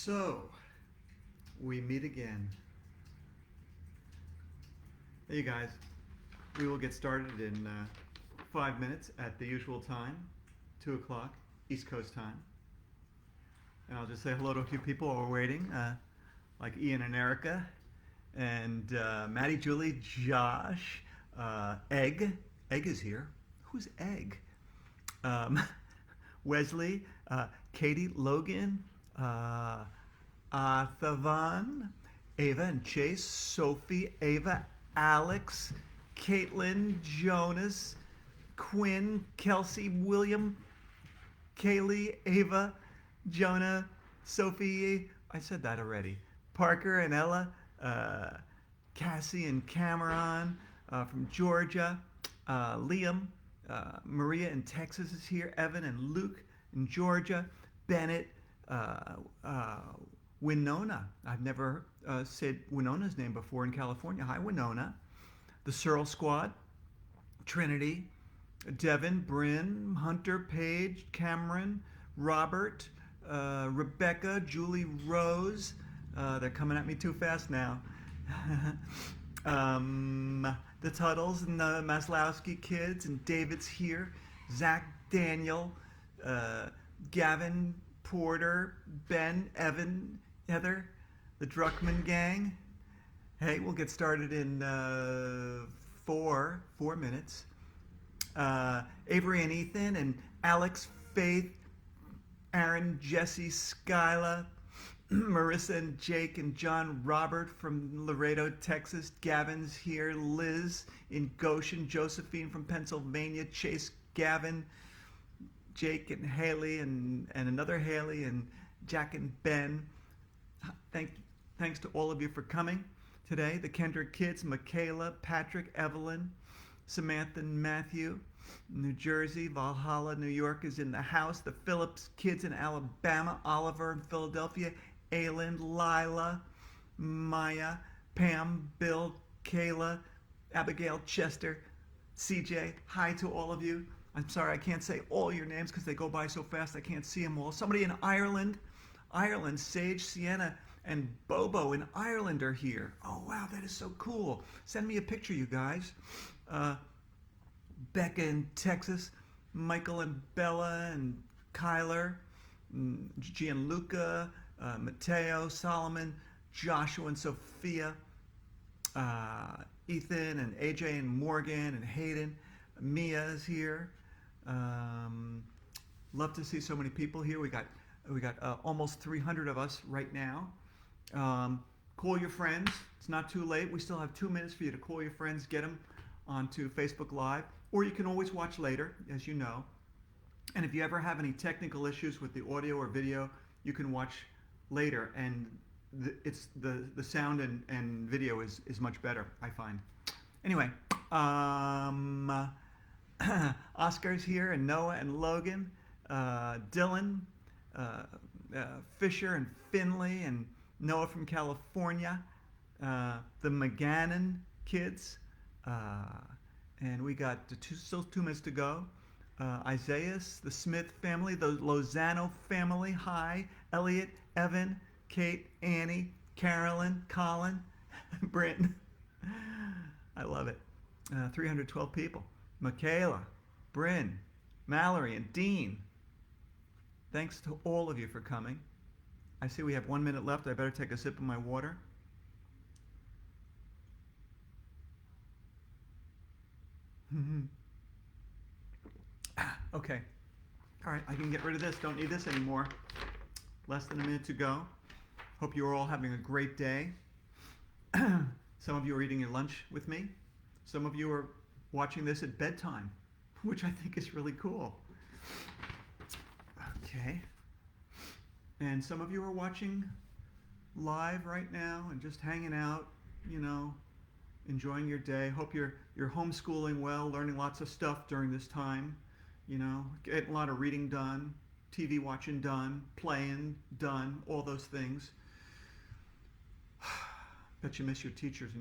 So, we meet again. Hey, you guys. We will get started in 5 minutes at the usual time, 2 o'clock, East Coast time. And I'll just say hello to a few people while we're waiting, like Ian and Erica, and Maddie, Julie, Josh, Egg. Egg is here. Who's Egg? Wesley, Katie, Logan, Thavan, Ava and Chase, Sophie, Ava, Alex, Caitlin, Jonas, Quinn, Kelsey, William, Kaylee, Ava, Jonah, Sophie, I said that already, Parker and Ella, Cassie and Cameron from Georgia, Liam, Maria in Texas is here, Evan and Luke in Georgia, Bennett, Winona. I've never said Winona's name before in California. Hi, Winona. The Searle Squad, Trinity, Devin, Bryn, Hunter, Paige, Cameron, Robert, Rebecca, Julie, Rose. They're coming at me too fast now. The Tuttles and the Maslowski kids, and David's here. Zach, Daniel, Gavin, Porter, Ben, Evan, Heather, the Druckman gang. Hey, we'll get started in 4 minutes. Avery and Ethan and Alex, Faith, Aaron, Jesse, Skyla, Marissa and Jake and John, Robert from Laredo, Texas, Gavin's here, Liz in Goshen, Josephine from Pennsylvania, Chase, Gavin, Jake and Haley and another Haley and Jack and Ben. Thanks to all of you for coming today. The Kendrick kids, Michaela, Patrick, Evelyn, Samantha and Matthew, New Jersey, Valhalla, New York is in the house. The Phillips kids in Alabama, Oliver in Philadelphia, Aylin, Lila, Maya, Pam, Bill, Kayla, Abigail, Chester, CJ. Hi to all of you. I'm sorry I can't say all your names because they go by so fast I can't see them all. Somebody in Ireland, Sage, Sienna, and Bobo in Ireland are here. Oh, wow, that is so cool. Send me a picture, you guys. Becca in Texas, Michael and Bella and Kyler, Gianluca, Mateo, Solomon, Joshua and Sophia, Ethan and AJ and Morgan and Hayden. Mia is here. Love to see so many people here. We got almost 300 of us right now. Call your friends. It's not too late. We still have 2 minutes for you to call your friends, get them onto Facebook Live, or you can always watch later, as you know. And if you ever have any technical issues with the audio or video, you can watch later, and the sound and video is much better, I find. Anyway, Oscar's here, and Noah and Logan, Dylan, Fisher and Finley, and Noah from California, the McGannon kids, and we got still 2 minutes to go. Isaiah, the Smith family, the Lozano family, hi, Elliot, Evan, Kate, Annie, Carolyn, Colin, Britton. I love it. 312 people. Michaela, Bryn, Mallory, and Dean. Thanks to all of you for coming. I see we have 1 minute left. I better take a sip of my water. Okay. All right, I can get rid of this. Don't need this anymore. Less than a minute to go. Hope you're all having a great day. Some of you are eating your lunch with me. Some of you are watching this at bedtime, which I think is really cool. Okay. And some of you are watching live right now and just hanging out, enjoying your day. Hope you're homeschooling well, learning lots of stuff during this time, getting a lot of reading done, TV watching done, playing done, all those things. Bet you miss your teachers.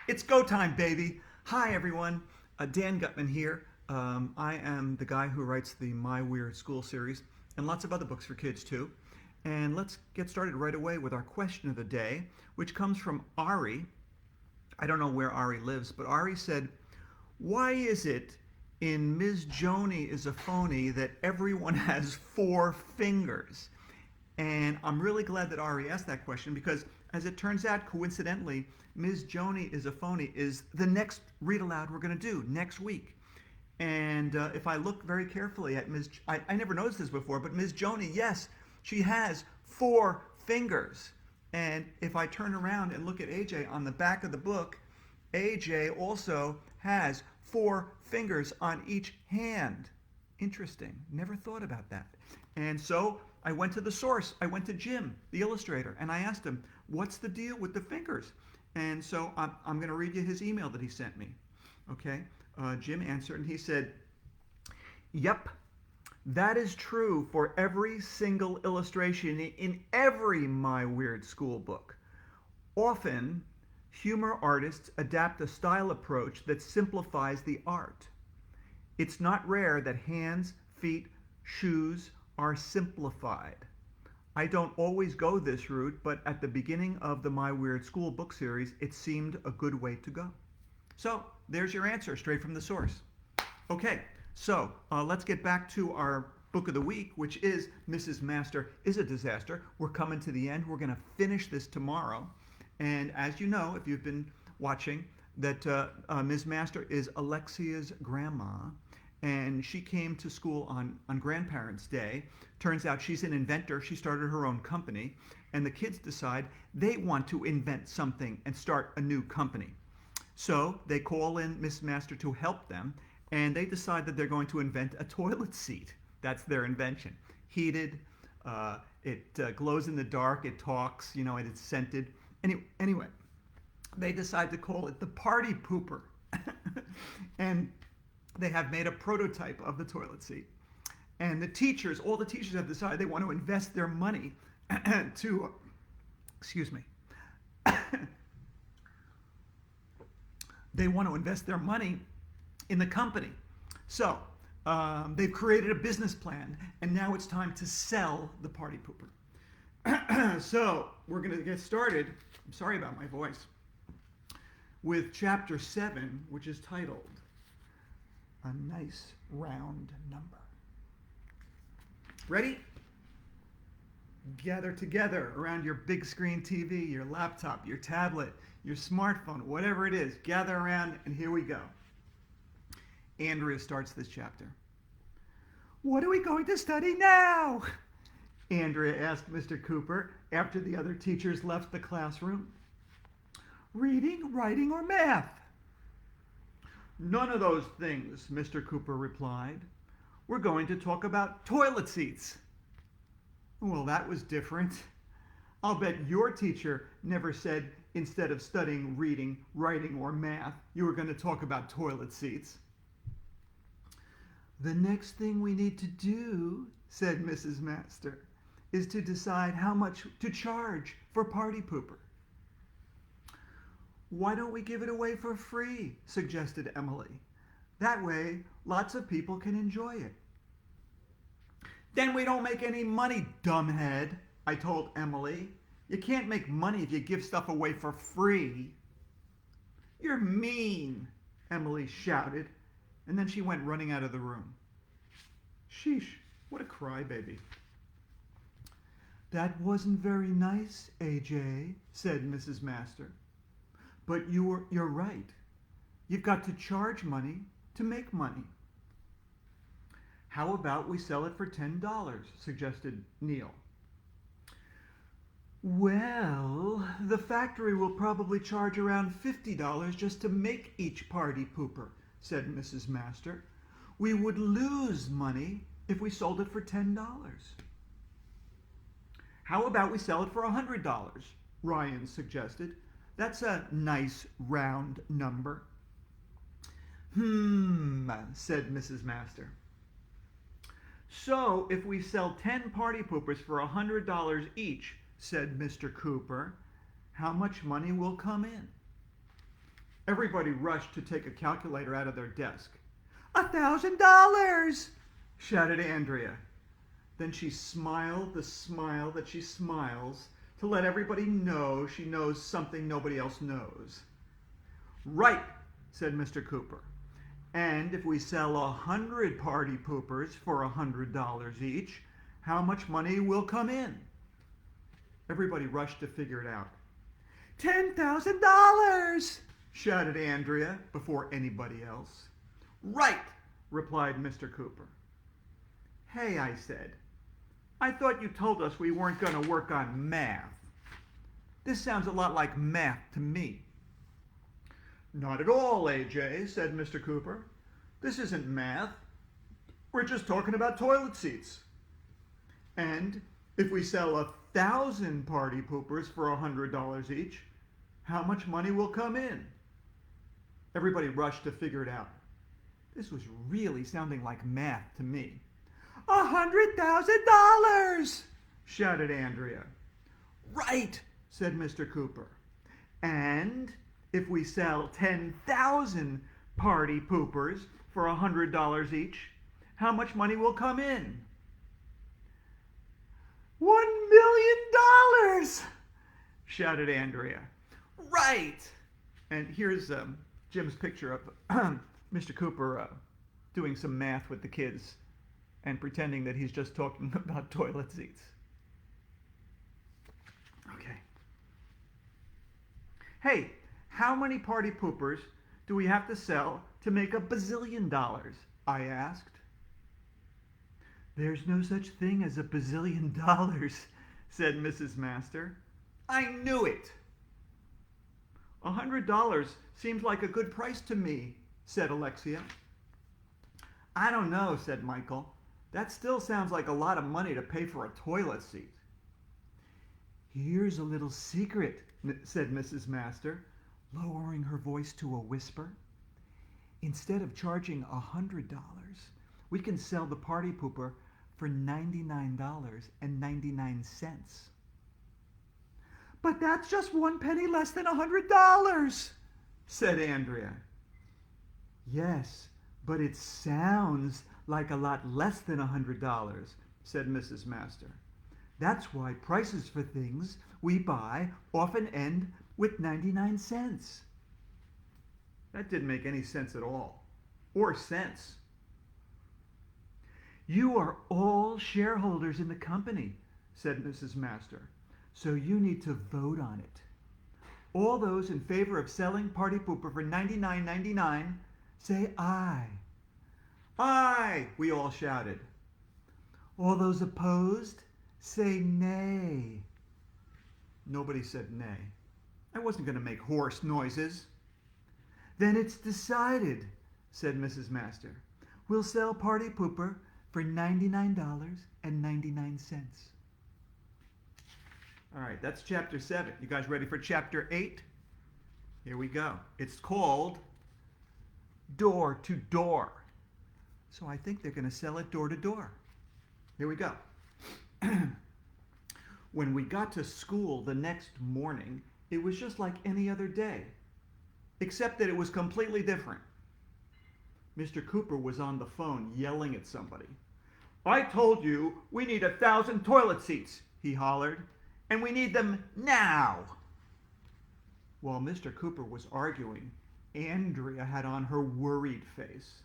It's go time, baby. Hi, everyone. Dan Gutman here. I am the guy who writes the My Weird School series and lots of other books for kids, too. And let's get started right away with our question of the day, which comes from Ari. I don't know where Ari lives, but Ari said, why is it in Ms. Joni is a Phony that everyone has 4 fingers? And I'm really glad that Ari asked that question because, as it turns out, coincidentally, Ms. Joni is a Phony is the next read aloud we're going to do next week. And if I look very carefully at I never noticed this before, but Ms. Joni, yes, she has 4 fingers. And if I turn around and look at AJ on the back of the book, AJ also has 4 fingers on each hand. Interesting. Never thought about that. And so I went to the source. I went to Jim, the illustrator, and I asked him, what's the deal with the fingers? And so I'm going to read you his email that he sent me. Okay? Jim answered, and he said, yep, that is true for every single illustration in every My Weird School book. Often, humor artists adapt a style approach that simplifies the art. It's not rare that hands, feet, shoes are simplified. I don't always go this route, but at the beginning of the My Weird School book series, it seemed a good way to go. So there's your answer, straight from the source. Okay, so let's get back to our book of the week, which is Mrs. Master is a Disaster. We're coming to the end. We're going to finish this tomorrow. And as you know, if you've been watching, that Ms. Master is Alexia's grandma, and she came to school on Grandparents' Day. Turns out she's an inventor. She started her own company, and the kids decide they want to invent something and start a new company. So they call in Miss Master to help them, and they decide that they're going to invent a toilet seat. That's their invention. Heated, it glows in the dark, it talks, and it's scented. Anyway, they decide to call it the Party Pooper. And they have made a prototype of the toilet seat. And all the teachers have decided they want to invest their money to, they want to invest their money in the company. So they've created a business plan, and now it's time to sell the Party Pooper. So we're going to get started, I'm sorry about my voice, with chapter 7, which is titled A Nice Round Number. Ready? Gather together around your big screen TV, your laptop, your tablet, your smartphone, whatever it is. Gather around, and here we go. Andrea starts this chapter. What are we going to study now? Andrea asked Mr. Cooper after the other teachers left the classroom. Reading, writing, or math? None of those things, Mr. Cooper replied. We're going to talk about toilet seats. Well, that was different. I'll bet your teacher never said instead of studying reading, writing, or math, you were going to talk about toilet seats. The next thing we need to do, said Mrs. Master, is to decide how much to charge for Party Pooper. Why don't we give it away for free, suggested Emily. That way, lots of people can enjoy it. Then we don't make any money, dumbhead, I told Emily. You can't make money if you give stuff away for free. You're mean, Emily shouted, and then she went running out of the room. Sheesh, what a crybaby. That wasn't very nice, AJ, said Mrs. Master. But you're right. You've got to charge money to make money. How about we sell it for $10, suggested Neil. Well, the factory will probably charge around $50 just to make each Party Pooper, said Mrs. Master. We would lose money if we sold it for $10. How about we sell it for $100? Ryan suggested. That's a nice round number. Said Mrs. Master. So if we sell 10 Party Poopers for $100 each, said Mr. Cooper, how much money will come in? Everybody rushed to take a calculator out of their desk. $1,000, shouted Andrea. Then she smiled the smile that she smiles to let everybody know she knows something nobody else knows. Right, said Mr. Cooper. And if we sell 100 party poopers for $100 each, how much money will come in? Everybody rushed to figure it out. $10,000, shouted Andrea before anybody else. Right, replied Mr. Cooper. Hey, I said, I thought you told us we weren't going to work on math. This sounds a lot like math to me. Not at all, AJ, said Mr. Cooper. This isn't math. We're just talking about toilet seats. And if we sell 1,000 party poopers for $100 each, how much money will come in? Everybody rushed to figure it out. This was really sounding like math to me. $100,000, shouted Andrea. Right, said Mr. Cooper. And if we sell 10,000 party poopers for $100 each, how much money will come in? $1 million, shouted Andrea. Right. And here's Jim's picture of Mr. Cooper doing some math with the kids and pretending that he's just talking about toilet seats. Okay. Hey, how many party poopers do we have to sell to make $1 bazillion? I asked. There's no such thing as $1 bazillion, said Mrs. Master. I knew it. $100 seems like a good price to me, said Alexia. I don't know, said Michael. That still sounds like a lot of money to pay for a toilet seat. Here's a little secret, said Mrs. Master, lowering her voice to a whisper. Instead of charging $100, we can sell the party pooper for $99.99. But that's just 1 penny less than $100, said Andrea. Yes, but it sounds like a lot less than $100, said Mrs. Master. That's why prices for things we buy often end with 99 cents. That didn't make any sense at all. Or sense. You are all shareholders in the company, said Mrs. Master, so you need to vote on it. All those in favor of selling Party Pooper for $99.99, say aye. Aye, we all shouted. All those opposed, say nay. Nobody said nay. I wasn't going to make hoarse noises. Then it's decided, said Mrs. Master. We'll sell Party Pooper for $99.99. All right, that's chapter 7. You guys ready for chapter 8? Here we go. It's called Door to Door. So I think they're going to sell it door to door. Here we go. When we got to school the next morning, it was just like any other day, except that it was completely different. Mr. Cooper was on the phone yelling at somebody. I told you we need 1,000 toilet seats, he hollered, and we need them now. While Mr. Cooper was arguing, Andrea had on her worried face.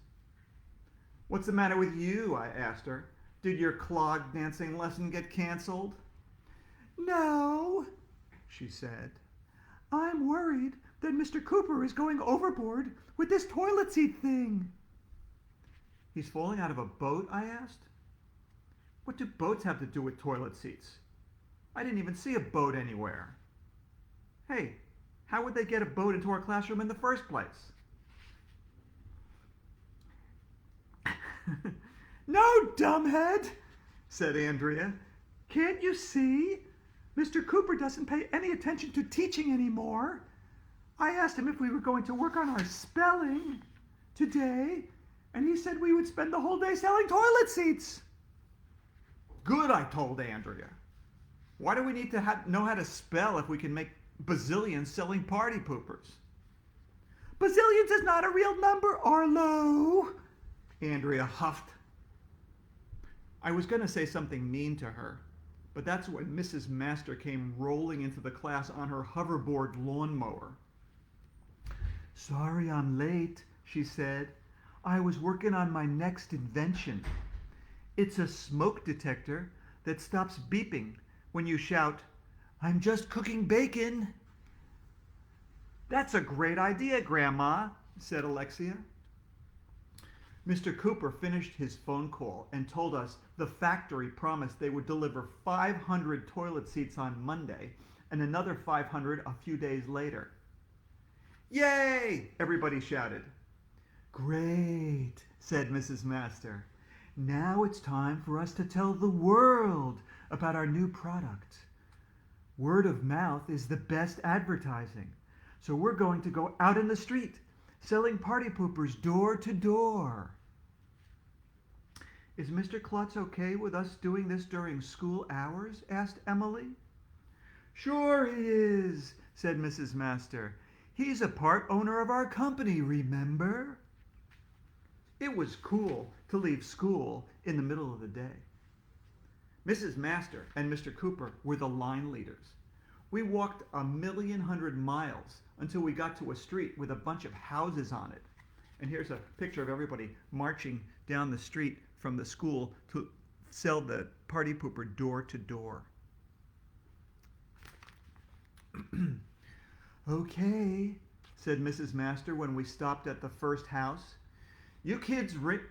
What's the matter with you? I asked her. Did your clog dancing lesson get canceled? No, she said. I'm worried that Mr. Cooper is going overboard with this toilet seat thing. He's falling out of a boat? I asked. What do boats have to do with toilet seats? I didn't even see a boat anywhere. Hey, how would they get a boat into our classroom in the first place? No, dumbhead, said Andrea. Can't you see? Mr. Cooper doesn't pay any attention to teaching anymore. I asked him if we were going to work on our spelling today, and he said we would spend the whole day selling toilet seats. Good, I told Andrea. Why do we need to know how to spell if we can make bazillions selling party poopers? Bazillions is not a real number, Arlo, Andrea huffed. I was going to say something mean to her, but that's when Mrs. Master came rolling into the class on her hoverboard lawnmower. "Sorry I'm late," she said. "I was working on my next invention. It's a smoke detector that stops beeping when you shout, 'I'm just cooking bacon.'" "That's a great idea, Grandma," said Alexia. Mr. Cooper finished his phone call and told us the factory promised they would deliver 500 toilet seats on Monday and another 500 a few days later. "Yay!" everybody shouted. "Great," said Mrs. Master. "Now it's time for us to tell the world about our new product. Word of mouth is the best advertising, so we're going to go out in the street selling party poopers door to door." "Is Mr. Klutz okay with us doing this during school hours?" asked Emily. "Sure he is," said Mrs. Master. "He's a part owner of our company, remember?" It was cool to leave school in the middle of the day. Mrs. Master and Mr. Cooper were the line leaders. We walked 1,100,000 miles until we got to a street with a bunch of houses on it. And here's a picture of everybody marching down the street from the school to sell the party pooper door to door. "Okay," said Mrs. Master when we stopped at the first house. You kids ring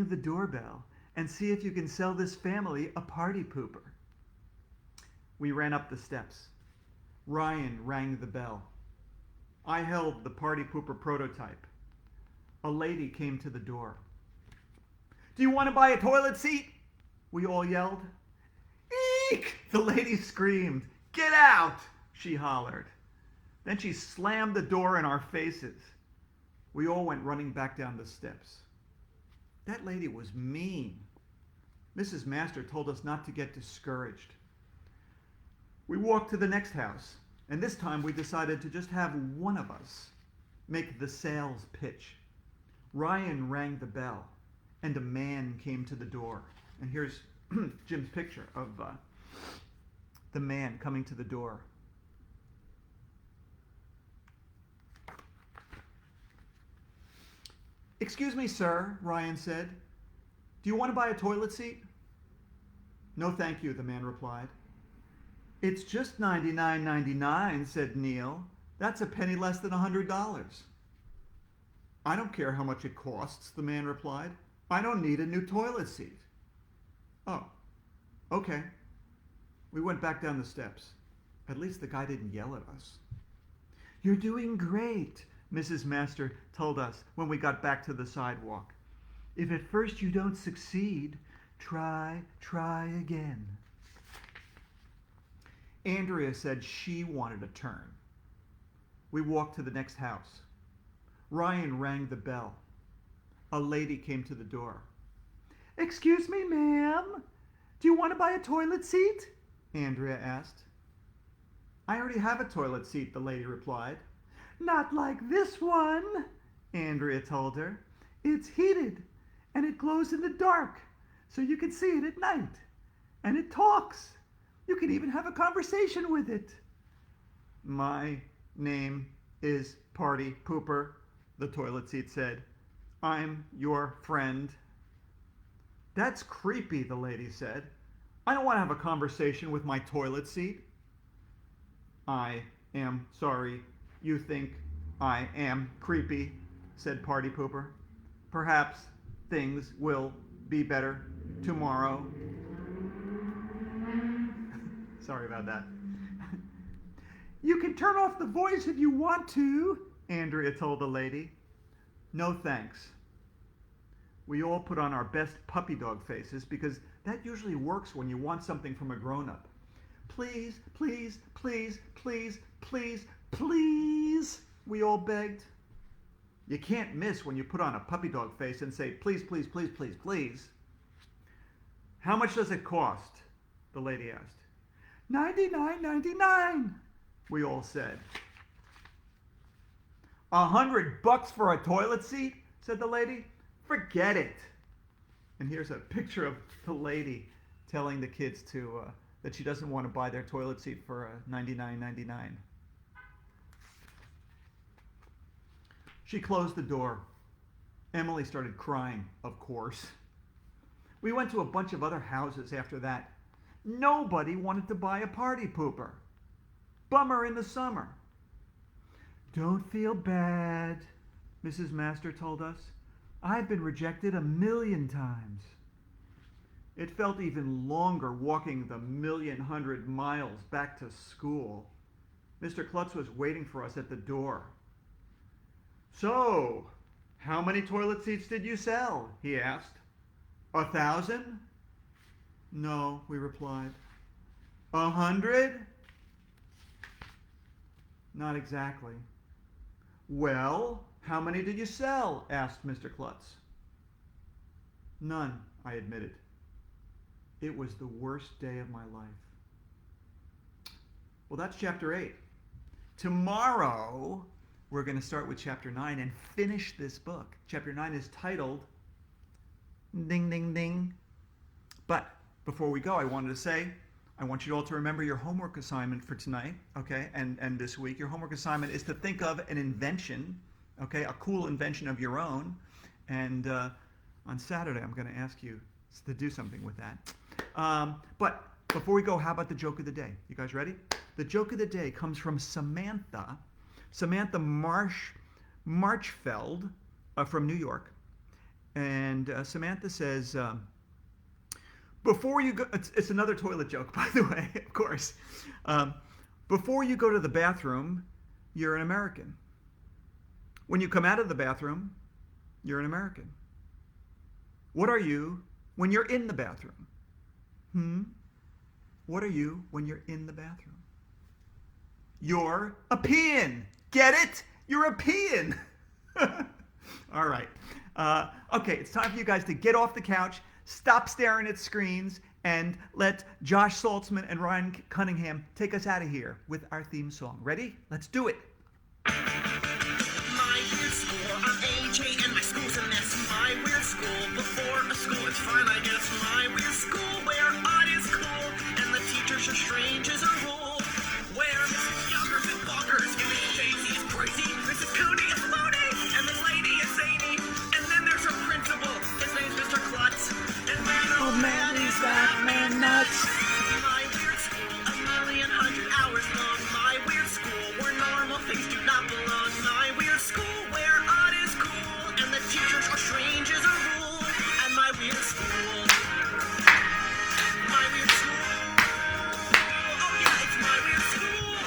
the doorbell and see if you can sell this family a party pooper." We ran up the steps. Ryan rang the bell. I held the party pooper prototype. A lady came to the door. "Do you want to buy a toilet seat?" we all yelled. "Eek!" the lady screamed. "Get out!" she hollered. Then she slammed the door in our faces. We all went running back down the steps. That lady was mean. Mrs. Master told us not to get discouraged. We walked to the next house, and this time we decided to just have one of us make the sales pitch. Ryan rang the bell, and a man came to the door. And here's Jim's picture of the man coming to the door. "Excuse me, sir," Ryan said. "Do you want to buy a toilet seat?" "No, thank you," the man replied. "It's just $99.99, said Neil. "That's a penny less than $100. "I don't care how much it costs," the man replied. "I don't need a new toilet seat." "Oh, okay." We went back down the steps. At least the guy didn't yell at us. "You're doing great," Mrs. Master told us when we got back to the sidewalk. "If at first you don't succeed, try again." Andrea said she wanted a turn. We walked to the next house. Ryan rang the bell. A lady came to the door. "Excuse me, ma'am. Do you want to buy a toilet seat?" Andrea asked. "I already have a toilet seat," the lady replied. "Not like this one," Andrea told her. "It's heated, and it glows in the dark, so you can see it at night. And it talks. You can even have a conversation with it." "My name is Party Pooper," the toilet seat said. "I'm your friend." "That's creepy," the lady said. "I don't want to have a conversation with my toilet seat." "I am sorry you think I am creepy," said Party Pooper. "Perhaps things will be better tomorrow." Sorry about that. "You can turn off the voice if you want to," Andrea told the lady. "No thanks." We all put on our best puppy dog faces because that usually works when you want something from a grown-up. "Please, please, please, please, please, please," we all begged. You can't miss when you put on a puppy dog face and say, "Please, please, please, please, please." "How much does it cost?" the lady asked. $99.99, we all said. $100 for a toilet seat?" said the lady. "Forget it." And here's a picture of the lady telling the kids that she doesn't want to buy their toilet seat for $99.99. She closed the door. Emily started crying, of course. We went to a bunch of other houses after that. Nobody wanted to buy a party pooper. Bummer in the summer. Don't feel bad, Mrs. Master told us. I've been rejected 1,000,000 times. It felt even longer walking the 1,100,000 miles back to school. Mr. Klutz was waiting for us at the door. So, how many toilet seats did you sell? He asked. 1,000? No, we replied. 100? Not exactly. Well, how many did you sell? Asked Mr. Klutz. None, I admitted. It was the worst day of my life. Well, that's chapter 8. Tomorrow, we're going to start with chapter 9 and finish this book. Chapter 9 is titled Ding, Ding, Ding. But before we go, I wanted to say, I want you all to remember your homework assignment for tonight, okay, and this week. Your homework assignment is to think of an invention, okay, a cool invention of your own. And on Saturday, I'm going to ask you to do something with that. But before we go, how about the joke of the day? You guys ready? The joke of the day comes from Samantha Marchfeld from New York. And Samantha says, before you go, it's another toilet joke, by the way, of course. Before you go to the bathroom, you're an American. When you come out of the bathroom, you're an American. What are you when you're in the bathroom? What are you when you're in the bathroom? You're a peeing. Get it? You're a peeing. All right. Okay, it's time for you guys to get off the couch, stop staring at screens, and let Josh Saltzman and Ryan Cunningham take us out of here with our theme song. Ready? Let's do it. My weird school, I'm AJ and my school's a mess. My weird school, before a school, it's fine, I guess. My weird school, where odd is cool, and the teachers are strange as a rule. Where Mrs. Youngers is bonkers, and Mrs. Daisy is crazy, Mrs. Cooney is phony, and this lady is zany. And then there's her principal, his name's Mr. Klutz, and man, oh man, is that man nuts. My weird school, 1,100,000 hours long. My weird school, where normal things do not belong. My weird school, where odd is cool, and the teachers are strange as a rule. And my weird school, my weird school, oh yeah, it's my weird school.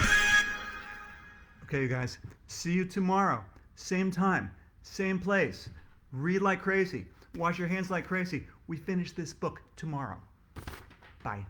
Okay, you guys, see you tomorrow. Same time, same place. Read like crazy. Wash your hands like crazy. We finish this book tomorrow. Bye.